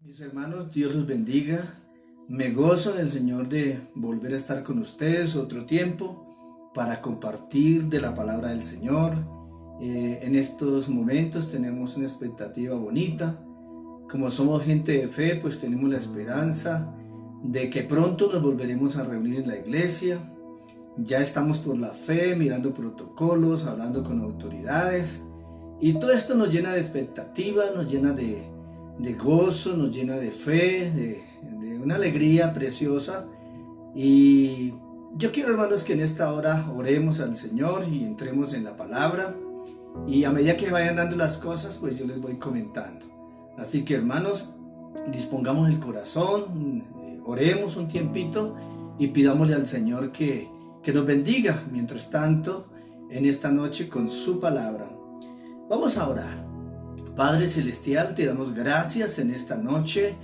Mis hermanos, Dios los bendiga. Me gozo en el Señor de volver a estar con ustedes otro tiempo para compartir de la palabra del Señor. En estos momentos tenemos una expectativa bonita. Como somos gente de fe, pues tenemos la esperanza de que pronto nos volveremos a reunir en la iglesia. Ya estamos por la fe, mirando protocolos, hablando con autoridades. Y todo esto nos llena de expectativa, nos llena de gozo, nos llena de fe, de una alegría preciosa. Y yo quiero, hermanos, que en esta hora oremos al Señor y entremos en la palabra. Y a medida que vayan dando las cosas, pues yo les voy comentando. Así que, hermanos, dispongamos el corazón, oremos un tiempito y pidámosle al Señor que nos bendiga, mientras tanto, en esta noche con su palabra. Vamos a orar. Padre Celestial, te damos gracias en esta noche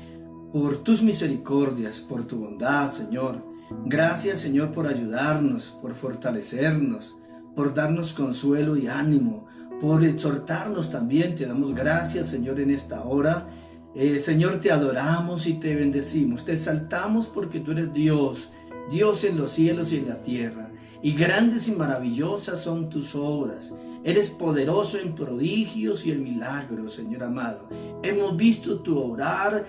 por tus misericordias, por tu bondad, Señor. Gracias, Señor, por ayudarnos, por fortalecernos, por darnos consuelo y ánimo, por exhortarnos también. Te damos gracias, Señor, en esta hora. Señor, te adoramos y te bendecimos. Te exaltamos porque tú eres Dios, Dios en los cielos y en la tierra. Y grandes y maravillosas son tus obras. Eres poderoso en prodigios y en milagros, Señor amado. Hemos visto tu obrar,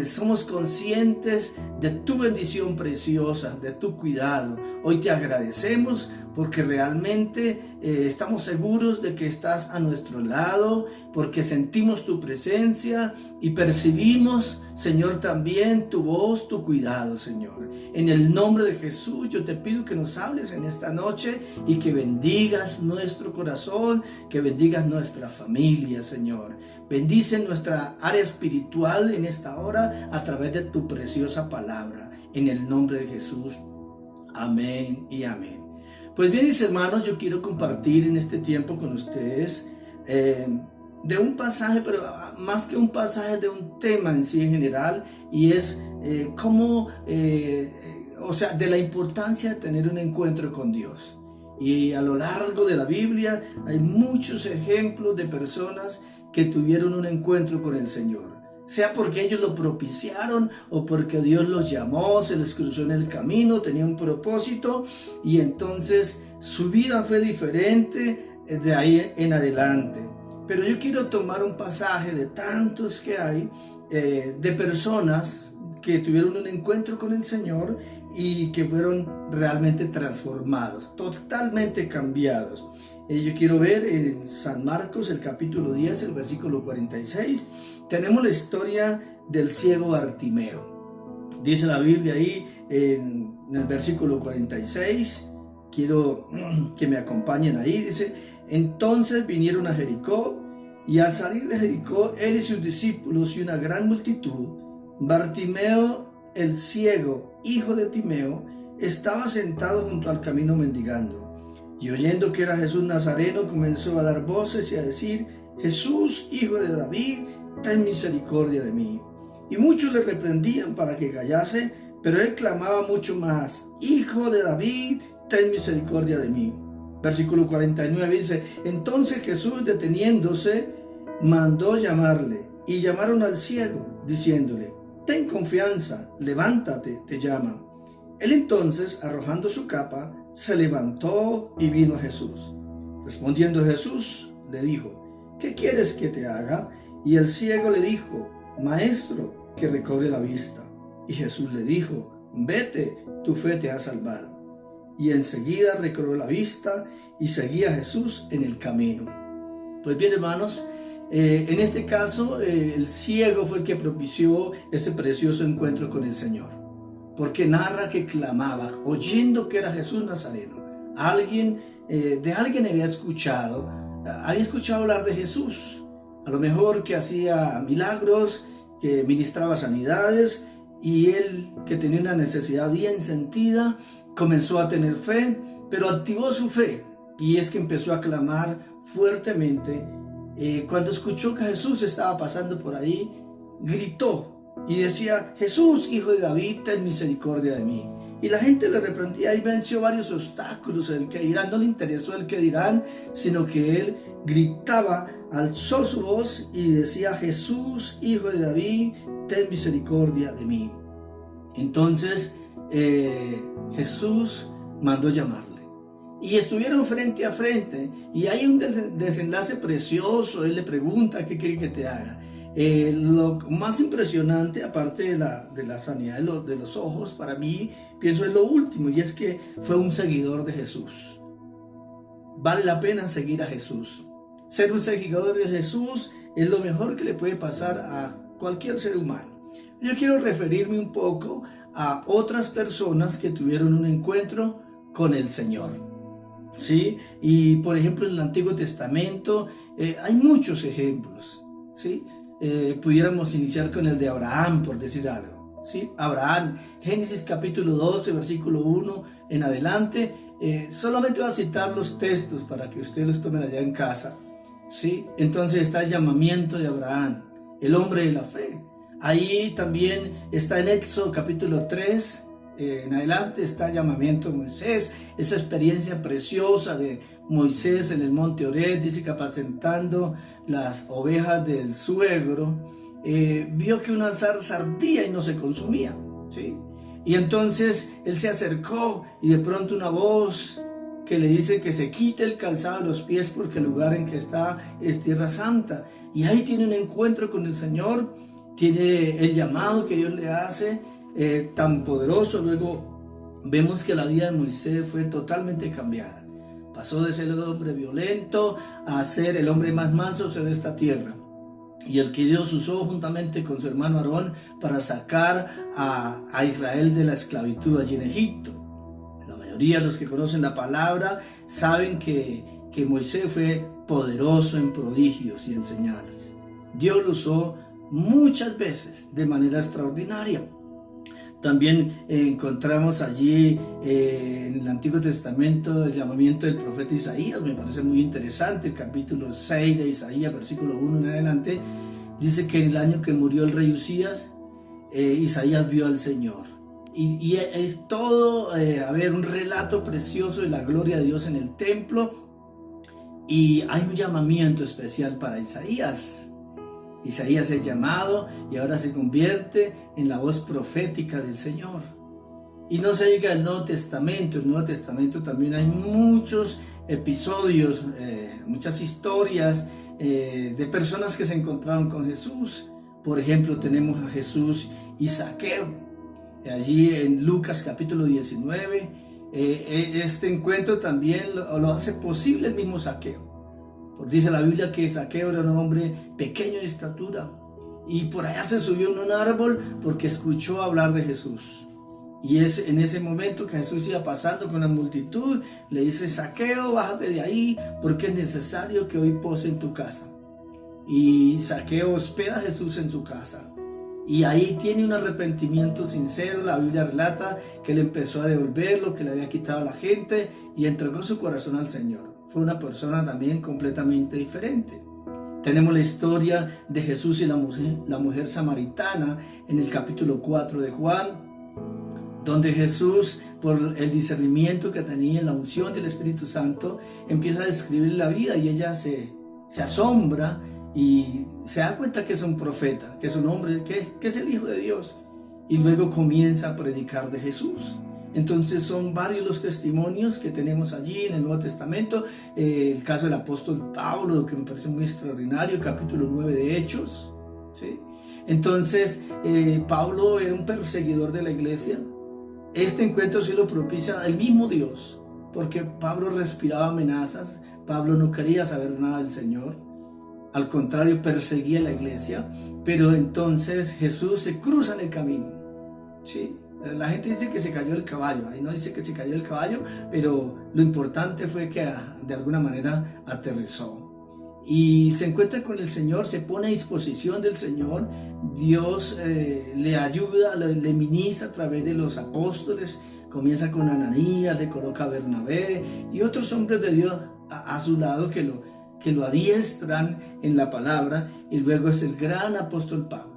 somos conscientes de tu bendición preciosa, de tu cuidado. Hoy te agradecemos porque realmente estamos seguros de que estás a nuestro lado, porque sentimos tu presencia y percibimos, Señor, también tu voz, tu cuidado, Señor. En el nombre de Jesús, yo te pido que nos hables en esta noche y que bendigas nuestro corazón, que bendigas nuestra familia, Señor. Bendice nuestra área espiritual en esta hora a través de tu preciosa palabra. En el nombre de Jesús. Amén y amén. Pues bien, mis hermanos, yo quiero compartir en este tiempo con ustedes de un pasaje, pero más que un pasaje, de un tema en sí en general, y es de la importancia de tener un encuentro con Dios. Y a lo largo de la Biblia hay muchos ejemplos de personas que tuvieron un encuentro con el Señor. Sea porque ellos lo propiciaron o porque Dios los llamó, se les cruzó en el camino, tenía un propósito y entonces su vida fue diferente de ahí en adelante. Pero yo quiero tomar un pasaje de tantos que hay, de personas que tuvieron un encuentro con el Señor y que fueron realmente transformados, totalmente cambiados. Yo quiero ver en San Marcos, el capítulo 10, el versículo 46, tenemos la historia del ciego Bartimeo. Dice la Biblia ahí en el versículo 46, quiero que me acompañen ahí, dice: entonces vinieron a Jericó, y al salir de Jericó, él y sus discípulos y una gran multitud, Bartimeo el ciego, hijo de Timeo, estaba sentado junto al camino mendigando. Y oyendo que era Jesús Nazareno, comenzó a dar voces y a decir: Jesús, hijo de David, ten misericordia de mí. Y muchos le reprendían para que callase, pero él clamaba mucho más: Hijo de David, ten misericordia de mí. Versículo 49 dice: entonces Jesús, deteniéndose, mandó llamarle, y llamaron al ciego, diciéndole: ten confianza, levántate, te llaman. Él entonces, arrojando su capa, se levantó y vino a Jesús. Respondiendo Jesús, le dijo: ¿qué quieres que te haga? Y el ciego le dijo: Maestro, que recobre la vista. Y Jesús le dijo: vete, tu fe te ha salvado. Y enseguida recobró la vista y seguía a Jesús en el camino. Pues bien, hermanos, en este caso el ciego fue el que propició ese precioso encuentro con el Señor, porque narra que clamaba, oyendo que era Jesús Nazareno. De alguien había escuchado hablar de Jesús, a lo mejor que hacía milagros, que ministraba sanidades, y él, que tenía una necesidad bien sentida, comenzó a tener fe, pero activó su fe, y es que empezó a clamar fuertemente. Cuando escuchó que Jesús estaba pasando por ahí, gritó y decía: Jesús, hijo de David, ten misericordia de mí. Y la gente le reprendía y venció varios obstáculos, el que dirán. No le interesó el que dirán, sino que él gritaba, alzó su voz y decía: Jesús, hijo de David, ten misericordia de mí. Entonces Jesús mandó llamarle. Y estuvieron frente a frente. Y hay un desenlace precioso. Él le pregunta, ¿qué quiere que te haga? Lo más impresionante, aparte de la sanidad de los ojos, para mí, pienso en lo último, y es que fue un seguidor de Jesús. Vale la pena seguir a Jesús. Ser un seguidor de Jesús es lo mejor que le puede pasar a cualquier ser humano. Yo quiero referirme un poco a otras personas que tuvieron un encuentro con el Señor. ¿Sí? Y por ejemplo en el Antiguo Testamento hay muchos ejemplos. ¿Sí? Pudiéramos iniciar con el de Abraham, por decir algo. ¿Sí? Abraham, Génesis capítulo 12, versículo 1 en adelante. Solamente voy a citar los textos para que ustedes los tomen allá en casa. ¿Sí? Entonces está el llamamiento de Abraham, el hombre de la fe. Ahí también está en Éxodo capítulo 3, en adelante está el llamamiento de Moisés, esa experiencia preciosa de Moisés en el monte Oreb, dice que apacentando las ovejas del suegro, vio que una zarza ardía y no se consumía, ¿sí? Y entonces él se acercó y de pronto una voz que le dice que se quite el calzado de los pies porque el lugar en que está es tierra santa. Y ahí tiene un encuentro con el Señor, tiene el llamado que Dios le hace, tan poderoso. Luego vemos que la vida de Moisés fue totalmente cambiada. Pasó de ser el hombre violento a ser el hombre más manso sobre esta tierra. Y el que Dios usó juntamente con su hermano Aarón para sacar a Israel de la esclavitud allí en Egipto. La mayoría de los que conocen la palabra saben que Moisés fue poderoso en prodigios y en señales. Dios lo usó muchas veces de manera extraordinaria. También encontramos allí en el Antiguo Testamento el llamamiento del profeta Isaías. Me parece muy interesante. El capítulo 6 de Isaías, versículo 1 en adelante, dice que en el año que murió el rey Usías, Isaías vio al Señor. Y es todo, un relato precioso de la gloria de Dios en el templo. Y hay un llamamiento especial para Isaías. Isaías es llamado y ahora se convierte en la voz profética del Señor. Y no se diga el Nuevo Testamento. En el Nuevo Testamento también hay muchos episodios, muchas historias de personas que se encontraron con Jesús. Por ejemplo, tenemos a Jesús y Zaqueo. Allí en Lucas capítulo 19, este encuentro también lo hace posible el mismo Zaqueo. Dice la Biblia que Zaqueo era un hombre pequeño de estatura y por allá se subió en un árbol porque escuchó hablar de Jesús. Y es en ese momento que Jesús iba pasando con la multitud, le dice: Zaqueo, bájate de ahí porque es necesario que hoy pose en tu casa. Y Zaqueo hospeda a Jesús en su casa. Y ahí tiene un arrepentimiento sincero. La Biblia relata que él empezó a devolver lo que le había quitado a la gente y entregó su corazón al Señor. Fue una persona también completamente diferente. Tenemos la historia de Jesús y la mujer samaritana en el capítulo 4 de Juan, donde Jesús, por el discernimiento que tenía en la unción del Espíritu Santo, empieza a describir la vida y ella se asombra y se da cuenta que es un profeta, que es un hombre, que es el Hijo de Dios, y luego comienza a predicar de Jesús. Entonces son varios los testimonios que tenemos allí en el Nuevo Testamento. El caso del apóstol Pablo, que me parece muy extraordinario, capítulo 9 de Hechos, ¿sí? Entonces Pablo era un perseguidor de la iglesia. Este encuentro sí lo propicia el mismo Dios, porque Pablo respiraba amenazas. Pablo no quería saber nada del Señor, al contrario, perseguía la iglesia. Pero entonces Jesús se cruza en el camino, ¿sí? La gente dice que se cayó el caballo, ahí no dice que se cayó el caballo, pero lo importante fue que de alguna manera aterrizó. Y se encuentra con el Señor, se pone a disposición del Señor. Dios le ayuda, le ministra a través de los apóstoles. Comienza con Ananías, le coloca a Bernabé y otros hombres de Dios a su lado que lo adiestran en la palabra. Y luego es el gran apóstol Pablo.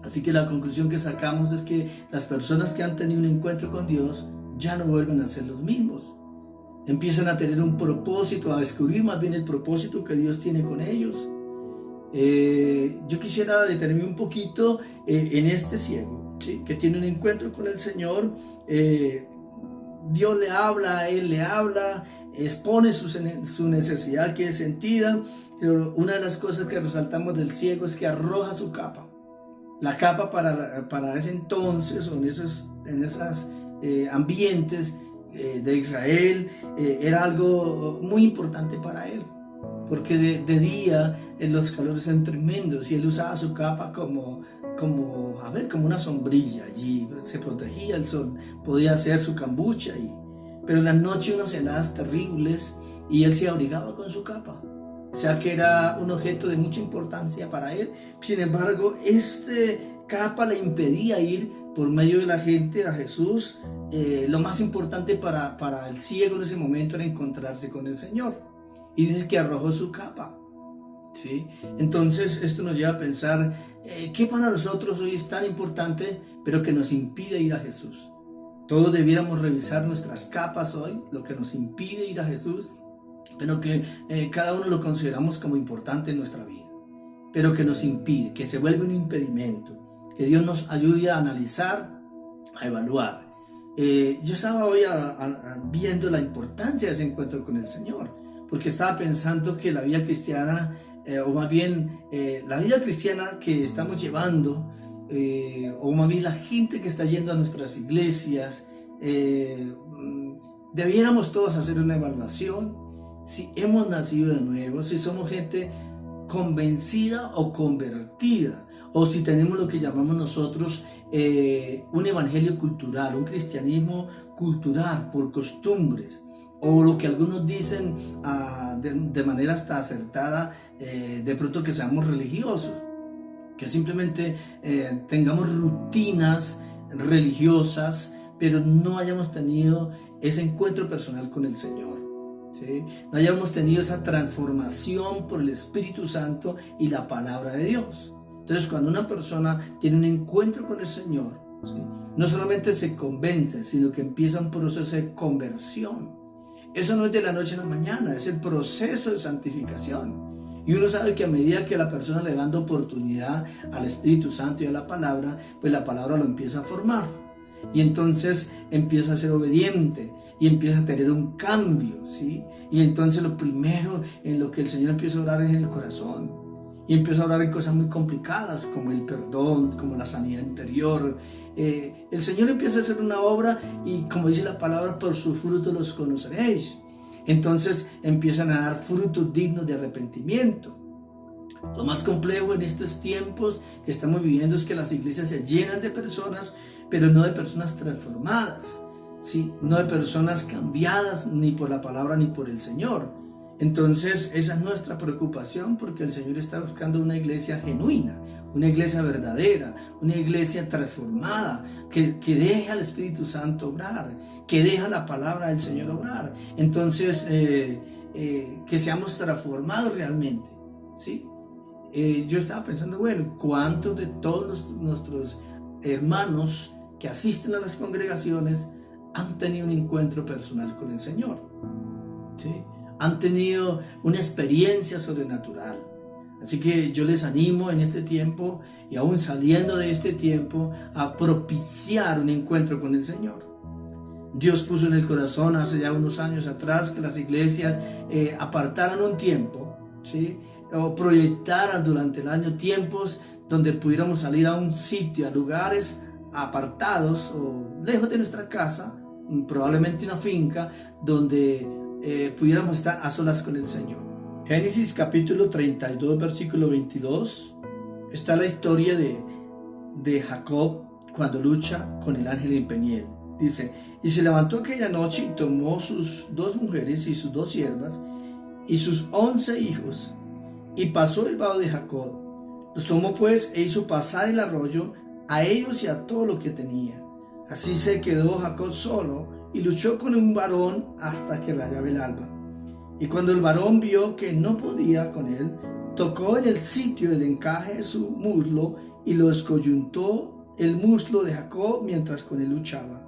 Así que la conclusión que sacamos es que las personas que han tenido un encuentro con Dios ya no vuelven a ser los mismos. Empiezan a tener un propósito, a descubrir más bien el propósito que Dios tiene con ellos. Yo quisiera detenerme un poquito en este ciego, ¿sí? Que tiene un encuentro con el Señor. Dios le habla, Él le habla, expone su necesidad que es sentida, pero una de las cosas que resaltamos del ciego es que arroja su capa. La capa para ese entonces, o en esos ambientes de Israel, era algo muy importante para él, porque de día los calores eran tremendos y él usaba su capa como una sombrilla allí, se protegía el sol, podía hacer su cambucha, pero en la noche unas heladas terribles y él se abrigaba con su capa. O sea que era un objeto de mucha importancia para él. Sin embargo, capa le impedía ir por medio de la gente a Jesús. Lo más importante para el ciego en ese momento era encontrarse con el Señor. Y dice que arrojó su capa, ¿sí? Entonces esto nos lleva a pensar ¿qué para nosotros hoy es tan importante, pero que nos impide ir a Jesús? Todos debiéramos revisar nuestras capas hoy, lo que nos impide ir a Jesús, pero que cada uno lo consideramos como importante en nuestra vida, pero que nos impide, que se vuelve un impedimento, que Dios nos ayude a analizar, a evaluar. Yo estaba hoy viendo la importancia de ese encuentro con el Señor, porque estaba pensando que la vida cristiana, o más bien la vida cristiana que estamos llevando, o más bien la gente que está yendo a nuestras iglesias, debiéramos todos hacer una evaluación si hemos nacido de nuevo, si somos gente convencida o convertida, o si tenemos lo que llamamos nosotros un evangelio cultural, un cristianismo cultural por costumbres, o lo que algunos dicen de manera hasta acertada, de pronto que seamos religiosos, que simplemente tengamos rutinas religiosas, pero no hayamos tenido ese encuentro personal con el Señor, ¿sí? No hayamos tenido esa transformación por el Espíritu Santo y la palabra de Dios. Entonces, cuando una persona tiene un encuentro con el Señor, ¿sí?, no solamente se convence, sino que empieza un proceso de conversión. Eso no es de la noche a la mañana, es el proceso de santificación. Y uno sabe que a medida que la persona le da oportunidad al Espíritu Santo y a la palabra, pues la palabra lo empieza a formar. Y entonces empieza a ser obediente y empieza a tener un cambio, ¿sí? Y entonces lo primero en lo que el Señor empieza a orar es en el corazón. Y empieza a orar en cosas muy complicadas, como el perdón, como la sanidad interior. El Señor empieza a hacer una obra y, como dice la palabra, por sus frutos los conoceréis. Entonces empiezan a dar frutos dignos de arrepentimiento. Lo más complejo en estos tiempos que estamos viviendo es que las iglesias se llenan de personas, pero no de personas transformadas, ¿sí? No de personas cambiadas ni por la palabra ni por el Señor. Entonces esa es nuestra preocupación, porque el Señor está buscando una iglesia genuina, una iglesia verdadera, una iglesia transformada, que deje al Espíritu Santo obrar, que deje la palabra del Señor obrar. Entonces que seamos transformados realmente, ¿sí? Yo estaba pensando, bueno, ¿cuántos de todos nuestros hermanos que asisten a las congregaciones han tenido un encuentro personal con el Señor? ¿Sí? Han tenido una experiencia sobrenatural. Así que yo les animo en este tiempo, y aún saliendo de este tiempo, a propiciar un encuentro con el Señor. Dios puso en el corazón hace ya unos años atrás que las iglesias apartaran un tiempo, ¿sí?, o proyectaran durante el año tiempos donde pudiéramos salir a un sitio, a lugares apartados o lejos de nuestra casa, probablemente una finca, donde pudiéramos estar a solas con el Señor. Génesis capítulo 32, versículo 22, está la historia de Jacob cuando lucha con el ángel en Peniel. Dice: y se levantó aquella noche y tomó sus 2 mujeres y sus 2 siervas y sus 11 hijos, y pasó el vado de Jacob. Los tomó pues e hizo pasar el arroyo a ellos y a todo lo que tenía. Así se quedó Jacob solo y luchó con un varón hasta que rayaba el alba. Y cuando el varón vio que no podía con él, tocó en el sitio del encaje de su muslo y lo descoyuntó el muslo de Jacob mientras con él luchaba.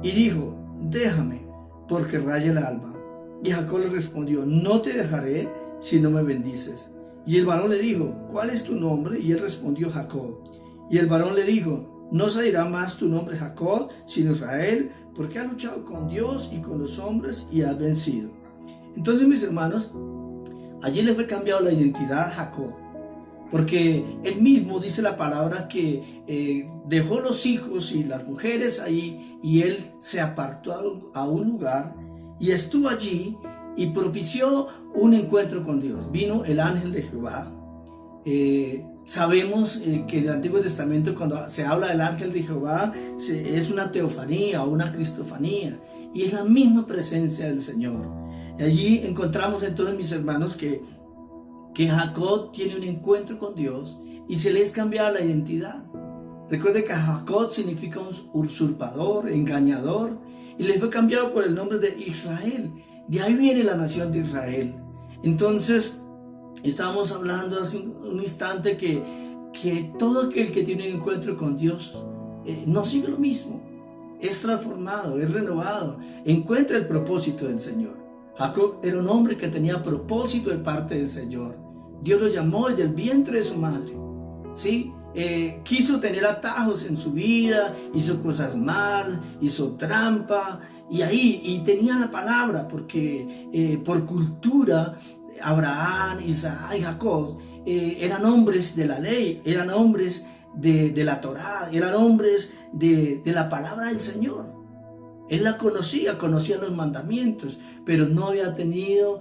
Y dijo: déjame, porque raya el alba. Y Jacob le respondió: no te dejaré si no me bendices. Y el varón le dijo, ¿cuál es tu nombre? Y él respondió, Jacob. Y el varón le dijo, no se dirá más tu nombre Jacob, sino Israel, porque has luchado con Dios y con los hombres y has vencido. Entonces, mis hermanos, allí le fue cambiado la identidad a Jacob, porque él mismo dice la palabra que dejó los hijos y las mujeres ahí y él se apartó a un lugar y estuvo allí y propició un encuentro con Dios. Vino el ángel de Jehová. Sabemos que en el Antiguo Testamento, cuando se habla del ángel de Jehová, es una teofanía o una cristofanía, y es la misma presencia del Señor. Y allí encontramos entonces, mis hermanos, que Jacob tiene un encuentro con Dios y se le es cambiada la identidad. Recuerde que Jacob significa un usurpador, engañador, y le fue cambiado por el nombre de Israel. De ahí viene la nación de Israel. Entonces, estábamos hablando hace un instante que todo aquel que tiene un encuentro con Dios no sigue lo mismo. Es transformado, es renovado, encuentra el propósito del Señor. Jacob era un hombre que tenía propósito de parte del Señor. Dios lo llamó desde el vientre de su madre. ¿Sí? Quiso tener atajos en su vida, hizo cosas mal, hizo trampa, y tenía la palabra, porque por cultura Abraham, Isaac y Jacob eran hombres de la ley, eran hombres de la Torá, eran hombres de la palabra del Señor. Él la conocía los mandamientos, pero no había tenido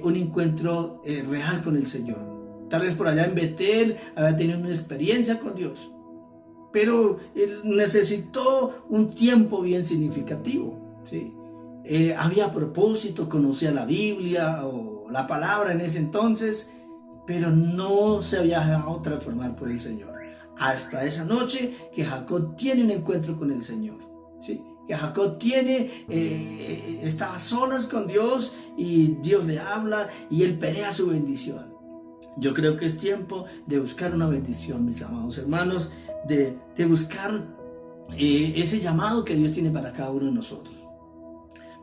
un encuentro real con el Señor. Tal vez por allá en Betel había tenido una experiencia con Dios, pero él necesitó un tiempo bien significativo, ¿sí? Había propósito, conocía la Biblia o la palabra en ese entonces, pero no se había dejado transformar por el Señor. Hasta esa noche que Jacob tiene un encuentro con el Señor, ¿sí? Que Jacob estaba a solas con Dios y Dios le habla y él pelea su bendición. Yo creo que es tiempo de buscar una bendición, mis amados hermanos, de buscar ese llamado que Dios tiene para cada uno de nosotros.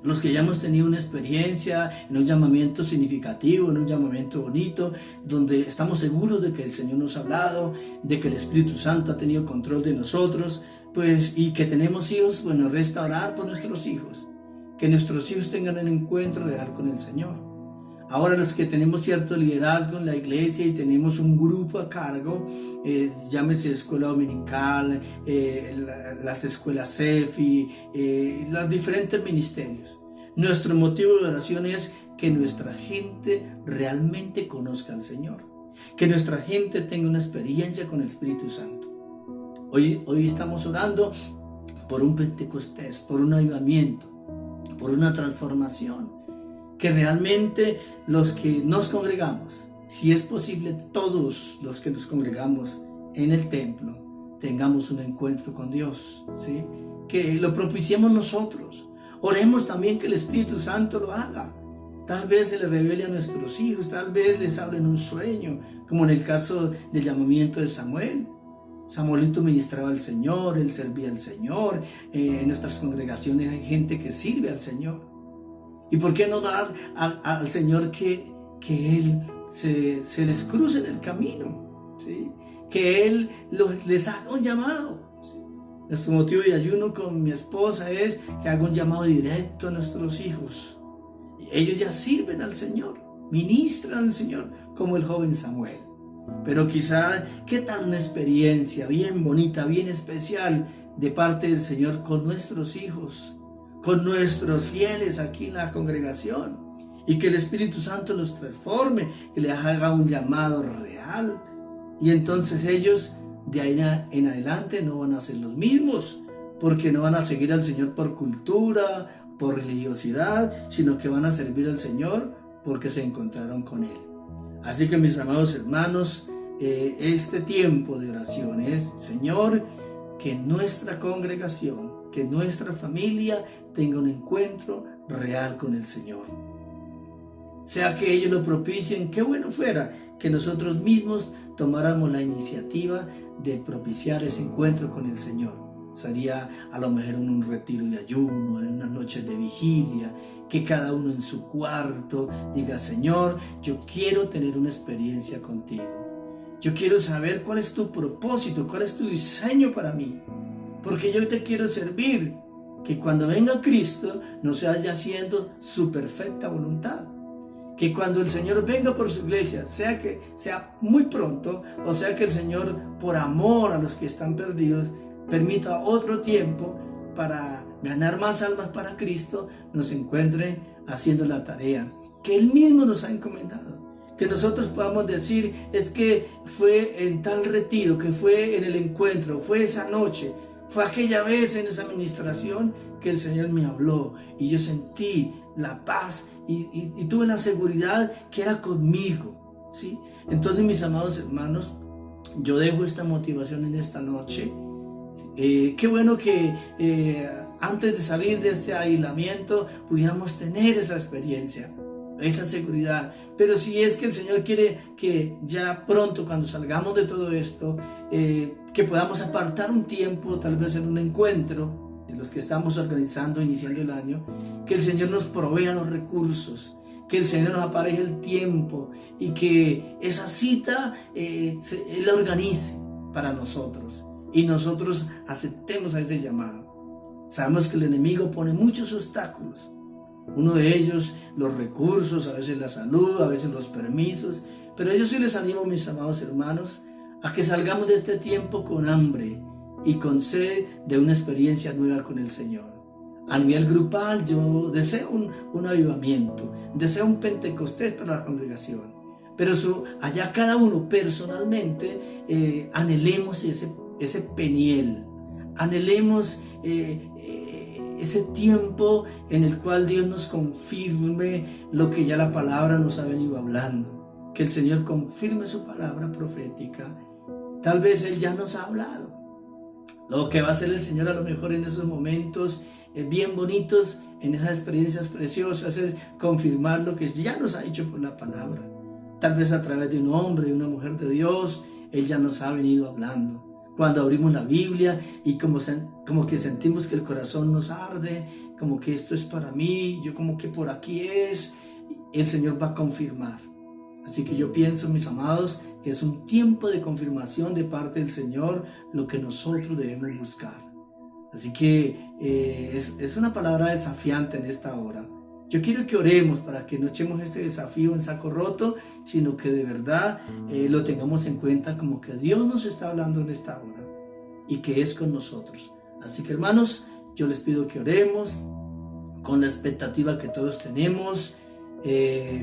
Los que ya hemos tenido una experiencia en un llamamiento significativo, en un llamamiento bonito, donde estamos seguros de que el Señor nos ha hablado, de que el Espíritu Santo ha tenido control de nosotros, pues, y que tenemos hijos, bueno, restaurar por nuestros hijos, que nuestros hijos tengan un encuentro real con el Señor. Ahora los que tenemos cierto liderazgo en la iglesia y tenemos un grupo a cargo, llámese escuela dominical, las escuelas CEFI, los diferentes ministerios. Nuestro motivo de oración es que nuestra gente realmente conozca al Señor, que nuestra gente tenga una experiencia con el Espíritu Santo. Hoy estamos orando por un Pentecostés, por un avivamiento, por una transformación. Que realmente los que nos congregamos, si es posible todos los que nos congregamos en el templo, tengamos un encuentro con Dios, ¿sí? Que lo propiciemos nosotros. Oremos también que el Espíritu Santo lo haga. Tal vez se le revele a nuestros hijos, tal vez les hable en un sueño, como en el caso del llamamiento de Samuel. Samuelito ministraba al Señor, él servía al Señor. En nuestras congregaciones hay gente que sirve al Señor. ¿Y por qué no dar al Señor que Él se les cruce en el camino? ¿Sí? Que Él les haga un llamado. ¿Sí? Nuestro motivo de ayuno con mi esposa es que haga un llamado directo a nuestros hijos. Ellos ya sirven al Señor, ministran al Señor, como el joven Samuel. Pero quizá, ¿qué tal una experiencia bien bonita, bien especial de parte del Señor con nuestros hijos? Con nuestros fieles aquí en la congregación, y que el Espíritu Santo los transforme, que les haga un llamado real, y entonces ellos de ahí en adelante no van a ser los mismos, porque no van a seguir al Señor por cultura, por religiosidad, sino que van a servir al Señor porque se encontraron con Él. Así que, mis amados hermanos, este tiempo de oración es, Señor, que nuestra congregación, que nuestra familia tenga un encuentro real con el Señor. Sea que ellos lo propicien, qué bueno fuera que nosotros mismos tomáramos la iniciativa de propiciar ese encuentro con el Señor. Sería a lo mejor en un retiro de ayuno, en unas noches de vigilia, que cada uno en su cuarto diga: Señor, yo quiero tener una experiencia contigo. Yo quiero saber cuál es tu propósito, cuál es tu diseño para mí. Porque yo te quiero servir. Que cuando venga Cristo no se vaya haciendo su perfecta voluntad. Que cuando el Señor venga por su iglesia, sea que sea muy pronto, o sea que el Señor, por amor a los que están perdidos, permita otro tiempo para ganar más almas para Cristo, nos encuentre haciendo la tarea que Él mismo nos ha encomendado. Que nosotros podamos decir: es que fue en tal retiro, que fue en el encuentro, fue esa noche, fue aquella vez en esa administración que el Señor me habló y yo sentí la paz y tuve la seguridad que era conmigo, ¿sí? Entonces, mis amados hermanos, yo dejo esta motivación en esta noche. Qué bueno que antes de salir de este aislamiento pudiéramos tener esa experiencia, esa seguridad. Pero si es que el Señor quiere que ya pronto, cuando salgamos de todo esto, que podamos apartar un tiempo, tal vez en un encuentro de los que estamos organizando, iniciando el año, que el Señor nos provea los recursos, que el Señor nos apareje el tiempo y que esa cita Él la organice para nosotros y nosotros aceptemos a ese llamado. Sabemos que el enemigo pone muchos obstáculos. Uno de ellos, los recursos, a veces la salud, a veces los permisos. Pero yo sí les animo, mis amados hermanos, a que salgamos de este tiempo con hambre y con sed de una experiencia nueva con el Señor. A nivel grupal, yo deseo un avivamiento, deseo un Pentecostés para la congregación. Pero allá cada uno personalmente anhelemos ese Peniel, anhelemos ese tiempo en el cual Dios nos confirme lo que ya la palabra nos ha venido hablando. Que el Señor confirme su palabra profética. Tal vez Él ya nos ha hablado. Lo que va a hacer el Señor a lo mejor en esos momentos bien bonitos, en esas experiencias preciosas, es confirmar lo que ya nos ha dicho por la palabra. Tal vez a través de un hombre, de una mujer de Dios, Él ya nos ha venido hablando. Cuando abrimos la Biblia y como que sentimos que el corazón nos arde, como que esto es para mí, yo como que por aquí es, el Señor va a confirmar. Así que yo pienso, mis amados, que es un tiempo de confirmación de parte del Señor, lo que nosotros debemos buscar. Así que es una palabra desafiante en esta hora. Yo quiero que oremos para que no echemos este desafío en saco roto, sino que de verdad lo tengamos en cuenta como que Dios nos está hablando en esta hora y que es con nosotros. Así que, hermanos, yo les pido que oremos con la expectativa que todos tenemos,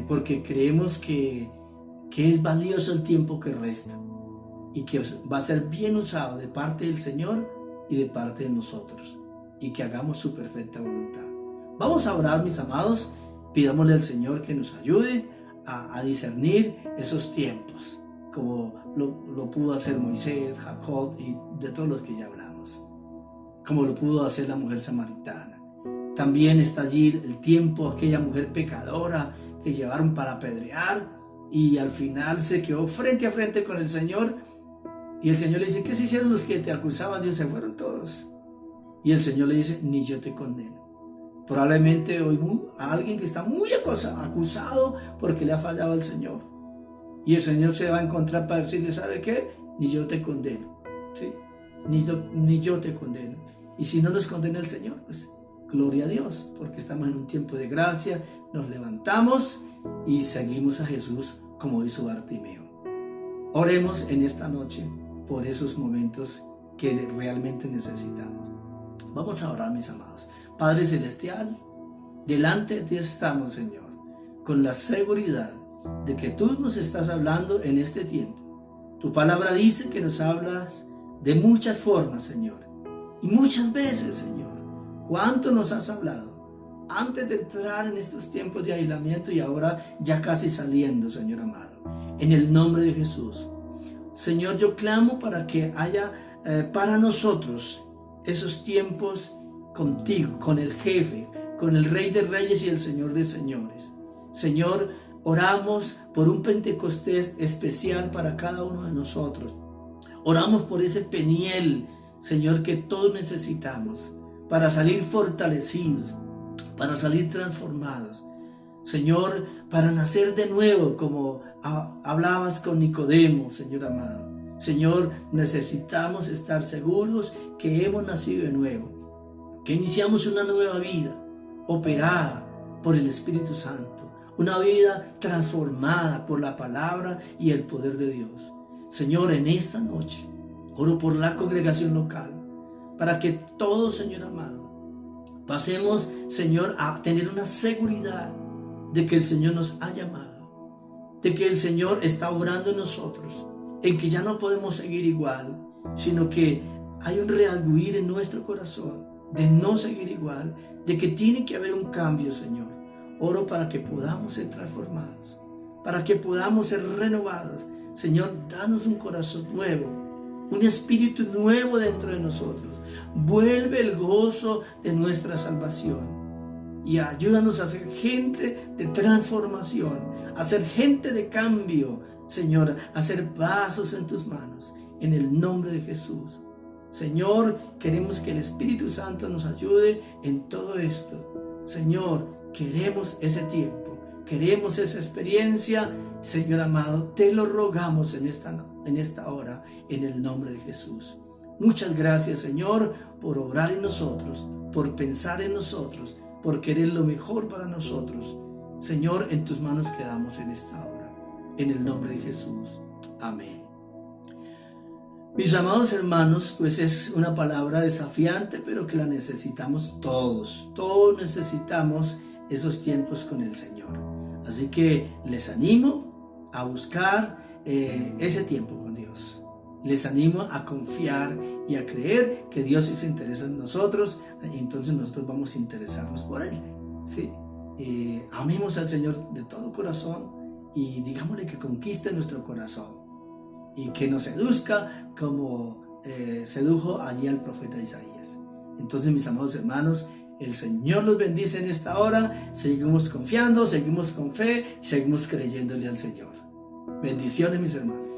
porque creemos que es valioso el tiempo que resta y que va a ser bien usado de parte del Señor y de parte de nosotros, y que hagamos su perfecta voluntad. Vamos a orar, mis amados. Pidámosle al Señor que nos ayude a discernir esos tiempos, como lo pudo hacer Moisés, Jacob y de todos los que ya hablamos, como lo pudo hacer la mujer samaritana. También está allí el tiempo, aquella mujer pecadora que llevaron para apedrear y al final se quedó frente a frente con el Señor, y el Señor le dice: ¿qué se hicieron los que te acusaban? Dios, se fueron todos. Y el Señor le dice: ni yo te condeno. Probablemente hoy a alguien que está muy acusado porque le ha fallado al Señor. Y el Señor se va a encontrar para decirle: ¿sabe qué? Ni yo te condeno. ¿Sí? Ni yo te condeno. Y si no nos condena el Señor, pues gloria a Dios, porque estamos en un tiempo de gracia, nos levantamos y seguimos a Jesús como hizo Bartimeo. Oremos en esta noche por esos momentos que realmente necesitamos. Vamos a orar, mis amados. Padre Celestial, delante de ti estamos, Señor, con la seguridad de que tú nos estás hablando en este tiempo. Tu palabra dice que nos hablas de muchas formas, Señor, y muchas veces, Señor. ¿Cuánto nos has hablado antes de entrar en estos tiempos de aislamiento y ahora ya casi saliendo, Señor amado? En el nombre de Jesús, Señor, yo clamo para que haya para nosotros esos tiempos contigo, con el jefe, con el Rey de Reyes y el Señor de Señores. Señor, oramos por un Pentecostés especial para cada uno de nosotros. Oramos por ese Peniel Señor, que todos necesitamos para salir fortalecidos, para salir transformados. Señor, para nacer de nuevo, como hablabas con Nicodemo, Señor amado. Señor, necesitamos estar seguros que hemos nacido de nuevo, que iniciamos una nueva vida, operada por el Espíritu Santo, una vida transformada por la palabra y el poder de Dios. Señor, en esta noche, oro por la congregación local, para que todos, Señor amado, pasemos, Señor, a tener una seguridad de que el Señor nos ha llamado, de que el Señor está obrando en nosotros, en que ya no podemos seguir igual, sino que hay un reargüir en nuestro corazón de no seguir igual, de que tiene que haber un cambio, Señor. Oro para que podamos ser transformados, para que podamos ser renovados. Señor, danos un corazón nuevo, un espíritu nuevo dentro de nosotros. Vuelve el gozo de nuestra salvación y ayúdanos a ser gente de transformación, a ser gente de cambio, Señor, a ser vasos en tus manos, en el nombre de Jesús. Señor, queremos que el Espíritu Santo nos ayude en todo esto. Señor, queremos ese tiempo, queremos esa experiencia. Señor amado, te lo rogamos en esta hora, en el nombre de Jesús. Muchas gracias, Señor, por obrar en nosotros, por pensar en nosotros, por querer lo mejor para nosotros. Señor, en tus manos quedamos en esta hora, en el nombre de Jesús. Amén. Mis amados hermanos, pues es una palabra desafiante, pero que la necesitamos todos. Todos necesitamos esos tiempos con el Señor. Así que les animo a buscar ese tiempo con Dios. Les animo a confiar y a creer que Dios sí se interesa en nosotros, y entonces nosotros vamos a interesarnos por Él. ¿Sí? Amemos al Señor de todo corazón y digámosle que conquiste nuestro corazón y que nos seduzca como sedujo allí al profeta Isaías. Entonces, mis amados hermanos, el Señor los bendice en esta hora. Seguimos confiando, seguimos con fe, seguimos creyéndole al Señor. Bendiciones, mis hermanos.